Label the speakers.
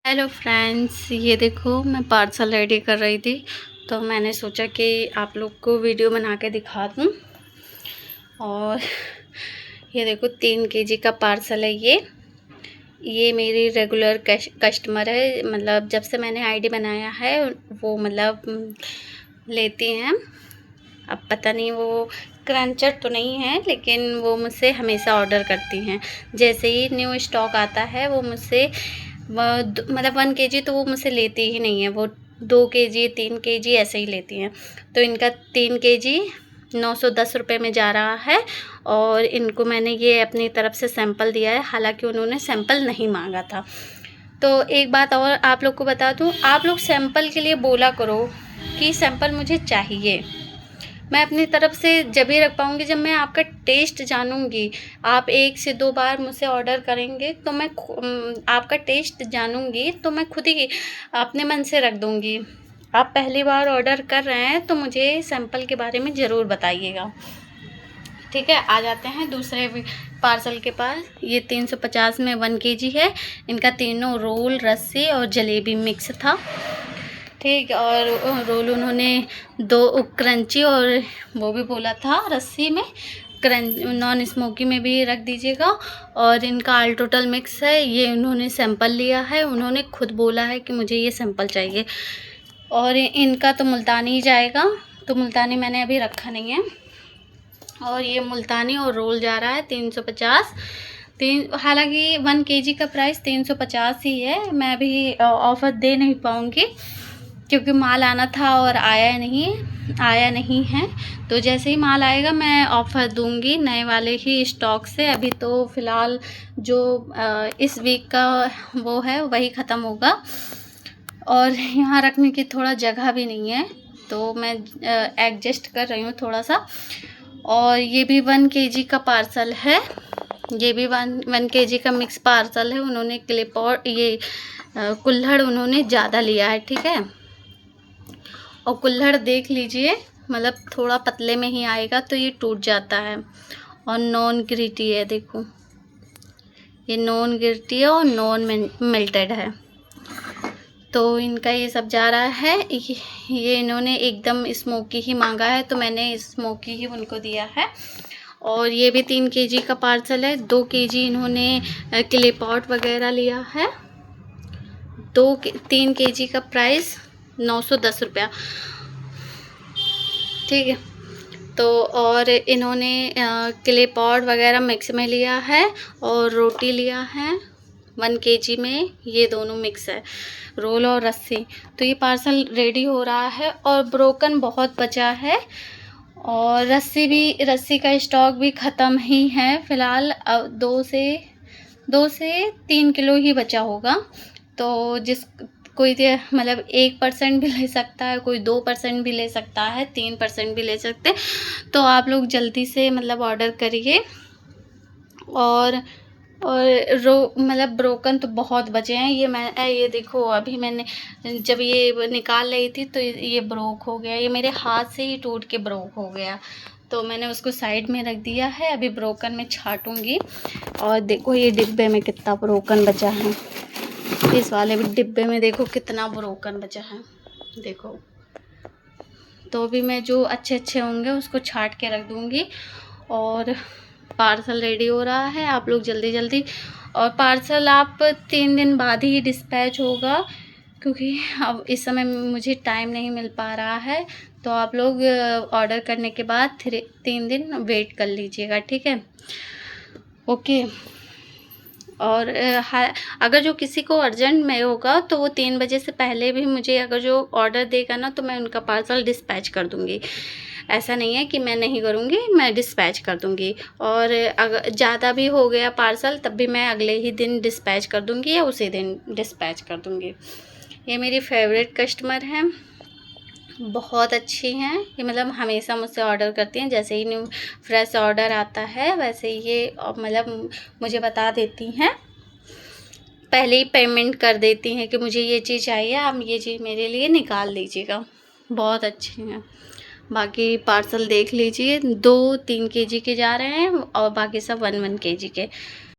Speaker 1: Hello friends, ये देखो मैं पार्सल रेडी कर रही थी तो मैंने सोचा कि आप लोग को वीडियो बना के दिखा दूँ। और ये देखो 3 केजी का पार्सल है। ये मेरी रेगुलर कस्टमर है, मतलब जब से मैंने आईडी बनाया है वो मतलब लेती हैं। अब पता नहीं वो क्रंचर तो नहीं है, लेकिन वो मुझसे हमेशा ऑर्डर करती हैं। जैसे ही न्यू स्टॉक आता है वो मुझसे मतलब 1 केजी तो वो मुझसे लेती ही नहीं है, वो 2 केजी 3 केजी ऐसे ही लेती हैं। तो इनका 3 केजी 910 रुपये में जा रहा है। और इनको मैंने ये अपनी तरफ से सैंपल दिया है, हालांकि उन्होंने सैंपल नहीं मांगा था। तो एक बात और आप लोग को बता दूं, आप लोग सैंपल के लिए बोला करो कि सैंपल मुझे चाहिए। मैं अपनी तरफ से जब ही रख पाऊँगी जब मैं आपका टेस्ट जानूँगी। आप 1 से 2 बार मुझसे ऑर्डर करेंगे तो मैं आपका टेस्ट जानूँगी, तो मैं खुद ही अपने मन से रख दूँगी। आप पहली बार ऑर्डर कर रहे हैं तो मुझे सैंपल के बारे में ज़रूर बताइएगा, ठीक है। आ जाते हैं दूसरे पार्सल के पास। ये 350 में 1 केजी है। इनका तीनों रोल, रस्सी और जलेबी मिक्स था, ठीक। और रोल उन्होंने 2 क्रंची और वो भी बोला था रस्सी में नॉन स्मोकी में भी रख दीजिएगा। और इनका ऑल टोटल मिक्स है। ये उन्होंने सैंपल लिया है, उन्होंने खुद बोला है कि मुझे ये सैंपल चाहिए। और इनका तो मुल्तानी ही जाएगा, तो मुल्तानी मैंने अभी रखा नहीं है। और ये मुल्तानी और रोल जा रहा है 350। हालांकि 1 केजी का प्राइस 350 ही है। मैं अभी ऑफ़र दे नहीं पाऊँगी क्योंकि माल आना था और आया नहीं है। तो जैसे ही माल आएगा मैं ऑफ़र दूंगी नए वाले ही स्टॉक से। अभी तो फ़िलहाल जो इस वीक का वो है वही ख़त्म होगा। और यहाँ रखने की थोड़ा जगह भी नहीं है, तो मैं एडजस्ट कर रही हूँ थोड़ा सा। और ये भी 1 केजी का पार्सल है। ये भी 1 केजी का मिक्स पार्सल है। उन्होंने क्लिप और ये कुल्हड़ उन्होंने ज़्यादा लिया है, ठीक है। और कुल्हड़ देख लीजिए, मतलब थोड़ा पतले में ही आएगा तो ये टूट जाता है। और नॉन ग्रिटी है, देखो ये नॉन ग्रिटी है और नॉन मेल्टेड है। तो इनका ये सब जा रहा है। ये इन्होंने एकदम स्मोकी ही मांगा है तो मैंने स्मोकी ही उनको दिया है। और ये भी 3 केजी का पार्सल है। 2 केजी इन्होंने क्ले पॉट वगैरह लिया है। 3 केजी का प्राइस 910 रुपया, ठीक है। तो और इन्होंने क्ले पॉट वगैरह मिक्स में लिया है और रोटी लिया है 1 केजी में। ये दोनों मिक्स है, रोल और रस्सी। तो ये पार्सल रेडी हो रहा है। और ब्रोकन बहुत बचा है। और रस्सी का स्टॉक भी ख़त्म ही है फ़िलहाल। 2 से 3 किलो ही बचा होगा। तो कोई मतलब 1% भी ले सकता है, कोई 2% भी ले सकता है, 3% भी ले सकते। तो आप लोग जल्दी से मतलब ऑर्डर करिए। और मतलब ब्रोकन तो बहुत बचे हैं। ये देखो, अभी मैंने जब ये निकाल रही थी तो ये ब्रोक हो गया। ये मेरे हाथ से ही टूट के ब्रोक हो गया, तो मैंने उसको साइड में रख दिया है। अभी ब्रोकन में छाटूंगी। और देखो ये डिब्बे में कितना ब्रोकन बचा है। इस वाले डिब्बे में देखो कितना ब्रोकन बचा है, देखो। तो अभी मैं जो अच्छे होंगे उसको छाट के रख दूंगी। और पार्सल रेडी हो रहा है, आप लोग जल्दी। और पार्सल आप 3 दिन बाद ही डिस्पैच होगा, क्योंकि अब इस समय मुझे टाइम नहीं मिल पा रहा है। तो आप लोग ऑर्डर करने के बाद 3 दिन वेट कर लीजिएगा, ठीक है, ओके। और अगर जो किसी को अर्जेंट में होगा तो वो 3 बजे से पहले भी मुझे अगर जो ऑर्डर देगा ना, तो मैं उनका पार्सल डिस्पैच कर दूँगी। ऐसा नहीं है कि मैं नहीं करूँगी, मैं डिस्पैच कर दूँगी। और अगर ज़्यादा भी हो गया पार्सल तब भी मैं अगले ही दिन डिस्पैच कर दूँगी या उसी दिन डिस्पैच कर दूँगी। ये मेरी फेवरेट कस्टमर हैं, बहुत अच्छी हैं। ये मतलब हमेशा मुझसे ऑर्डर करती हैं। जैसे ही न्यू फ्रेश ऑर्डर आता है वैसे ही ये मतलब मुझे बता देती हैं, पहले ही पेमेंट कर देती हैं कि मुझे ये चीज़ चाहिए, आप ये चीज़ मेरे लिए निकाल दीजिएगा। बहुत अच्छी हैं। बाकी पार्सल देख लीजिए, 2-3 केजी के जा रहे हैं और बाकी सब 1-1 केजी के।